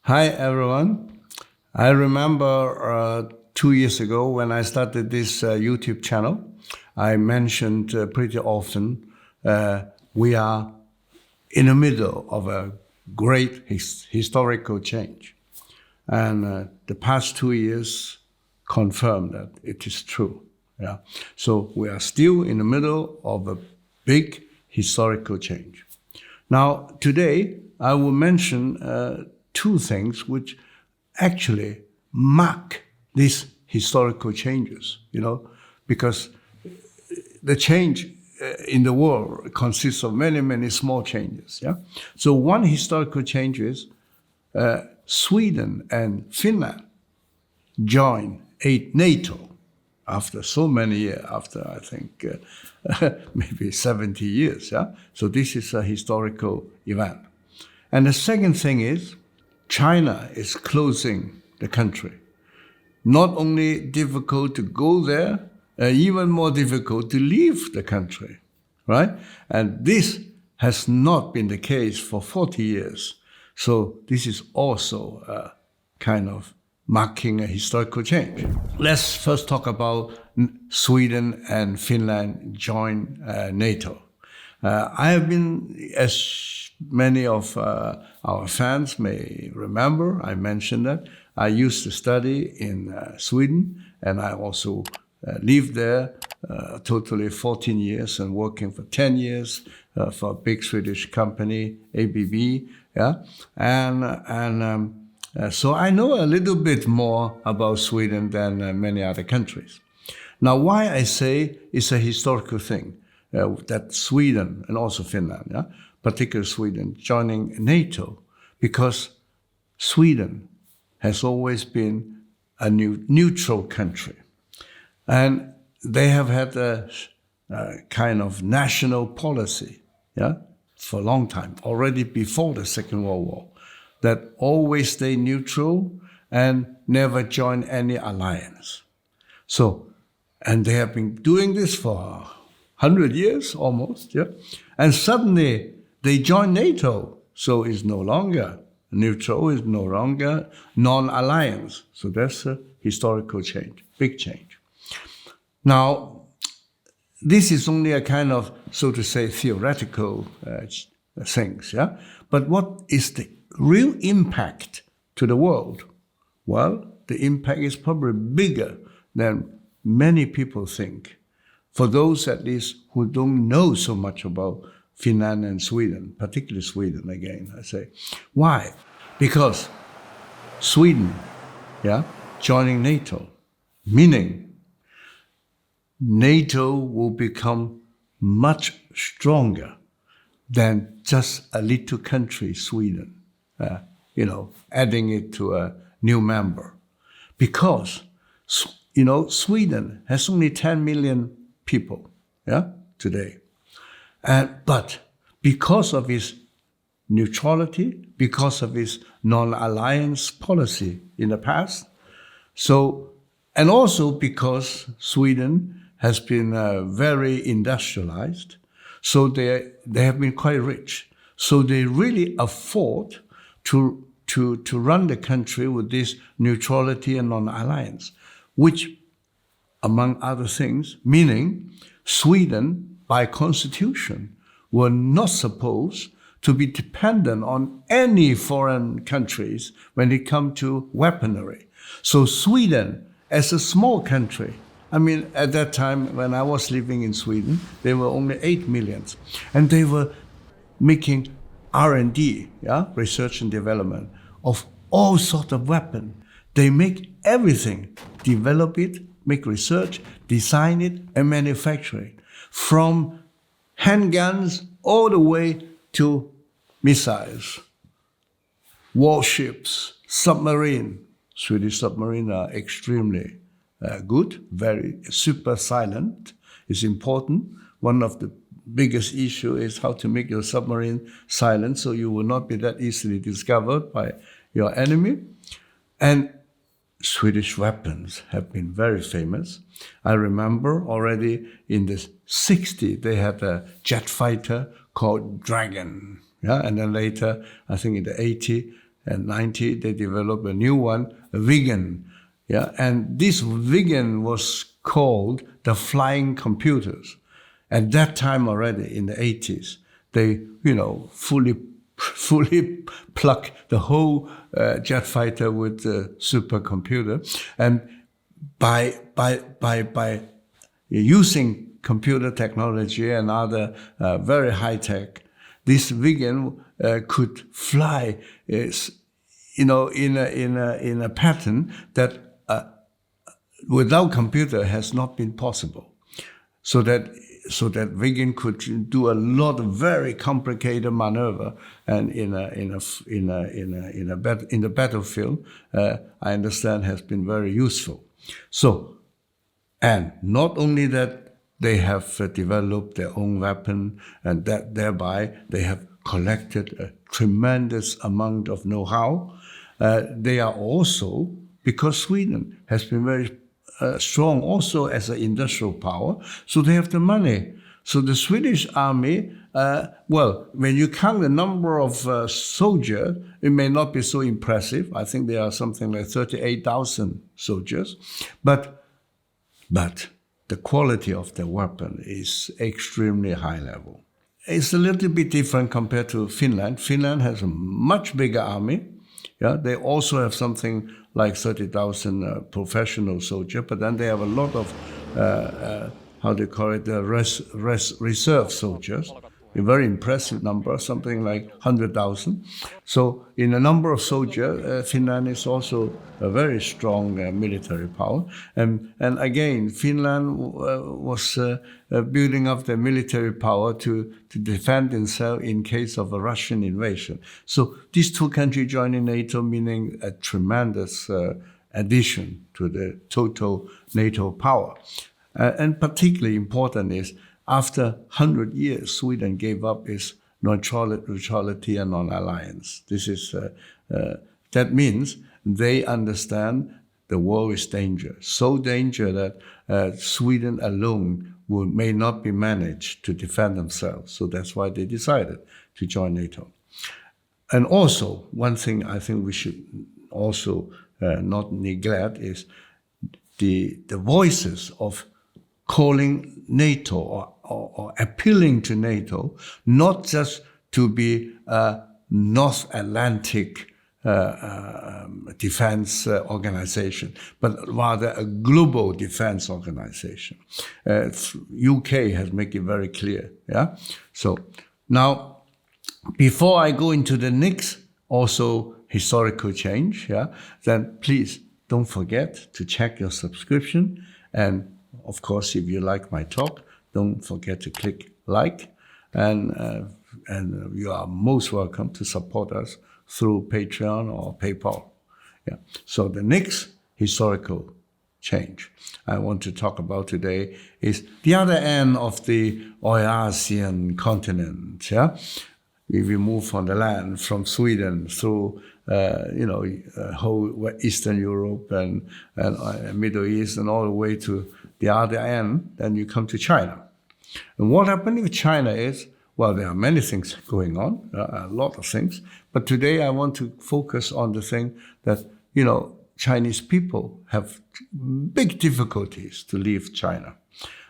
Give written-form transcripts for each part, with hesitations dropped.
Hi, everyone. I remember 2 years ago when I started this YouTube channel, I mentioned pretty often we are in the middle of a great historical change. And the past 2 years confirm that it is true. Yeah. So we are still in the middle of a big historical change. Now, today, I will mention two things which actually mark these historical changes, because the change in the world consists of many, many small changes. Yeah. So one historical change is Sweden and Finland joined NATO after so many years, after I think maybe 70 years. Yeah. So this is a historical event. And the second thing is China is closing the country. Not only difficult to go there, even more difficult to leave the country, right? And this has not been the case for 40 years. So this is also kind of marking a historical change. Let's first talk about Sweden and Finland join NATO. I have been, as many of our fans may remember, I mentioned that I used to study in Sweden, and I also lived there totally 14 years and working for 10 years for a big Swedish company, ABB. Yeah, so I know a little bit more about Sweden than many other countries. Now, why I say it's a historical thing that Sweden and also Finland, particularly Sweden, joining NATO, because Sweden has always been a neutral country. And they have had a kind of national policy for a long time, already before the Second World War, that always stay neutral and never join any alliance. So, and they have been doing this for 100 years almost, and suddenly they join NATO, so it's no longer neutral, it's no longer non-alliance. So that's a historical change, big change. Now, this is only a kind of, so to say, theoretical things, But what is the real impact to the world? Well, the impact is probably bigger than many people think. For those, at least, who don't know so much about Finland and Sweden, particularly Sweden, again, I say. Why? Because Sweden, joining NATO, meaning NATO will become much stronger than just a little country, Sweden, adding it to a new member. Because, Sweden has only 10 million people, today. But because of its neutrality, because of its non-alliance policy in the past, and also because Sweden has been very industrialized, so they have been quite rich. So they really afford to run the country with this neutrality and non-alliance, which, among other things, meaning Sweden, by constitution, were not supposed to be dependent on any foreign countries when it comes to weaponry. So Sweden, as a small country, at that time when I was living in Sweden, there were only 8 million. And they were making R&D, research and development, of all sorts of weapons. They make everything, develop it, make research, design it, and manufacture it. From handguns all the way to missiles, warships, submarine. Swedish submarines are extremely good, very super silent. It's important. One of the biggest issues is how to make your submarine silent so you will not be that easily discovered by your enemy. And Swedish weapons have been very famous. I remember already in the 60s, they had a jet fighter called Dragon. And then later, I think in the 80s, and 90, they developed a new one, Vegan. Yeah, and this Vegan was called the flying computers. At that time already, in the 80s, they, fully plug the whole jet fighter with the supercomputer, and by using computer technology and other very high tech, this Vegan could fly, in a pattern that without computer has not been possible. So that Vegan could do a lot of very complicated maneuver, and in the battlefield, I understand has been very useful. So, and not only that, they have developed their own weapon, and that thereby they have collected a tremendous amount of know-how. They are also, because Sweden has been very strong also as an industrial power, so they have the money. So the Swedish army, when you count the number of soldiers, it may not be so impressive. I think there are something like 38,000 soldiers, but the quality of the weapon is extremely high level. It's a little bit different compared to Finland. Finland has a much bigger army. Yeah, they also have something like 30,000 professional soldiers, but then they have a lot of, reserve soldiers, a very impressive number, something like 100,000. So in a number of soldiers, Finland is also a very strong military power. And again, Finland was building up their military power to defend itself in case of a Russian invasion. So these two countries joining NATO, meaning a tremendous addition to the total NATO power. And particularly important is, after 100 years, Sweden gave up its neutrality and non-alliance. This is that means they understand the war is dangerous, so dangerous that Sweden alone may not be managed to defend themselves. So that's why they decided to join NATO. And also, one thing I think we should also not neglect is the voices of calling NATO or appealing to NATO, not just to be a North Atlantic defense organization, but rather a global defense organization. UK has made it very clear. Yeah. So now, before I go into the next also historical change, then please don't forget to check your subscription, and of course, if you like my talk, don't forget to click like, and you are most welcome to support us through Patreon or PayPal. Yeah. So the next historical change I want to talk about today is the other end of the Eurasian continent. Yeah. If you move from the land, from Sweden through whole Eastern Europe and Middle East and all the way to the other end, then you come to China. And what happened with China is, well, there are many things going on, a lot of things, but today I want to focus on the thing that, Chinese people have big difficulties to leave China.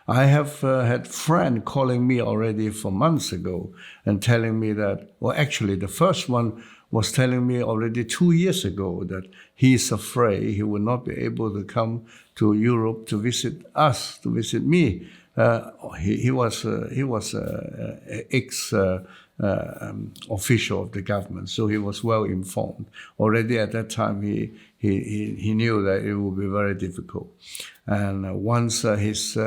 I have had friends calling me already for months ago and telling me that, well, actually the first one was telling me already 2 years ago that he's afraid he will not be able to come to Europe to visit us, to visit me. He was ex official of the government, so he was well informed. Already at that time, he knew that it would be very difficult. And once his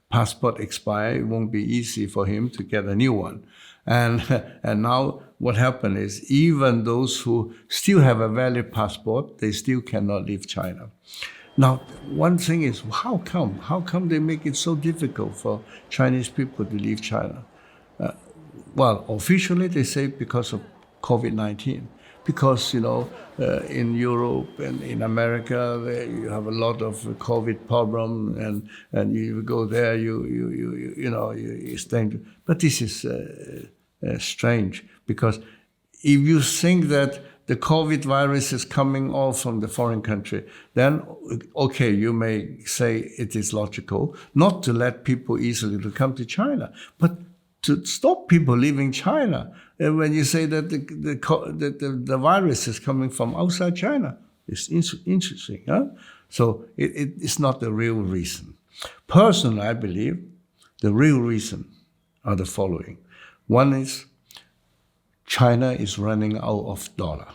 passport expires, it won't be easy for him to get a new one. And now what happened is, even those who still have a valid passport, they still cannot leave China. Now, one thing is, how come? How come they make it so difficult for Chinese people to leave China? Well, officially they say because of COVID-19. Because, in Europe and in America, you have a lot of COVID problem, and you go there, you stay. But this is strange, because if you think that the COVID virus is coming all from the foreign country, then, okay, you may say it is logical not to let people easily to come to China, but to stop people leaving China. And when you say that the virus is coming from outside China, it's interesting. Huh? So it's not the real reason. Personally, I believe the real reason are the following. One is China is running out of dollar,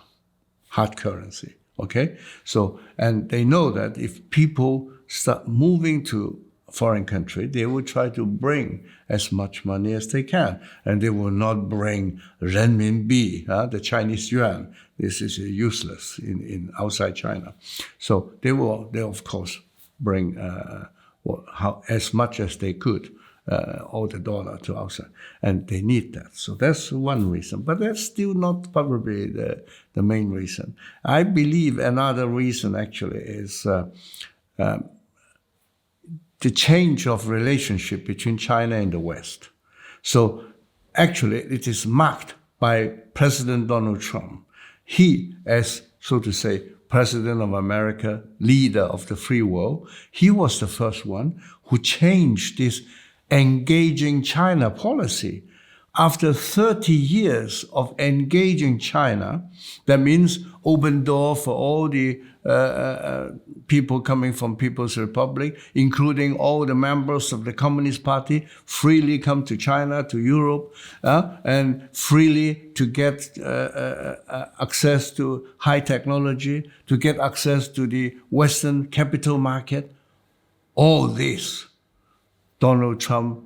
hard currency, okay? So, and they know that if people start moving to foreign country, they will try to bring as much money as they can. And they will not bring renminbi, the Chinese yuan. This is useless in outside China. So they of course bring as much as they could, all the dollar to outside. And they need that. So that's one reason. But that's still not probably the main reason. I believe another reason actually is the change of relationship between China and the West. So actually it is marked by President Donald Trump. He, as, so to say, President of America, leader of the free world, he was the first one who changed this engaging China policy. After 30 years of engaging China, that means open door for all the people coming from People's Republic, including all the members of the Communist Party, freely come to China, to Europe, and freely to get access to high technology, to get access to the Western capital market. All this, Donald Trump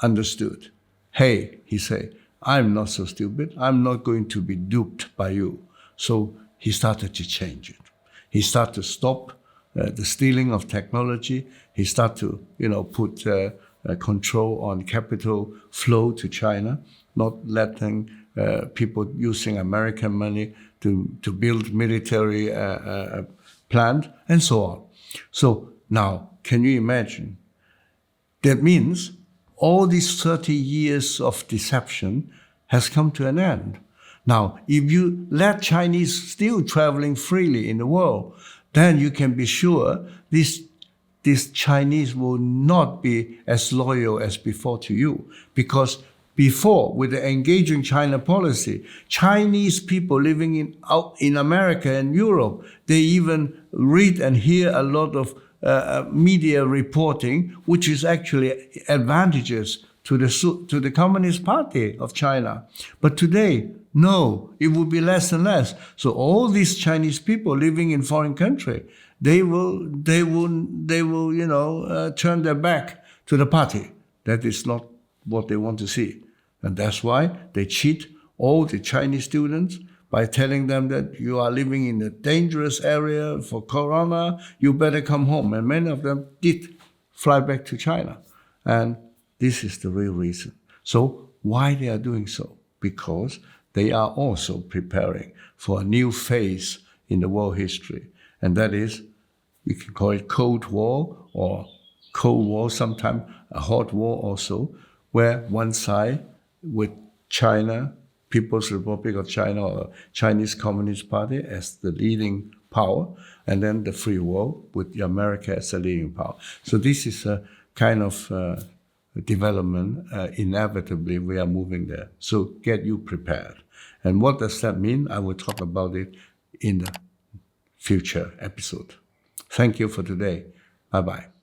understood. Hey, he said, I'm not so stupid. I'm not going to be duped by you. So he started to change it. He started to stop the stealing of technology. He started to, put control on capital flow to China, not letting people using American money to build military plant, and so on. So now, can you imagine? That means all these 30 years of deception has come to an end. Now, if you let Chinese still traveling freely in the world, then you can be sure these Chinese will not be as loyal as before to you. Because before, with the engaging China policy, Chinese people living in America and Europe, they even read and hear a lot of media reporting, which is actually advantageous to the Communist Party of China. But today, no, it will be less and less. So all these Chinese people living in foreign country, they will turn their back to the party. That is not what they want to see. And that's why they cheat all the Chinese students by telling them that you are living in a dangerous area for corona, you better come home. And many of them did fly back to China. And this is the real reason. So why they are doing so? Because they are also preparing for a new phase in the world history. And that is, we can call it Cold War or Cold War, sometimes a hot war also, where one side with China, People's Republic of China or Chinese Communist Party as the leading power, and then the free world with America as the leading power. So this is a kind of development. Inevitably, we are moving there. So get you prepared. And what does that mean? I will talk about it in the future episode. Thank you for today. Bye-bye.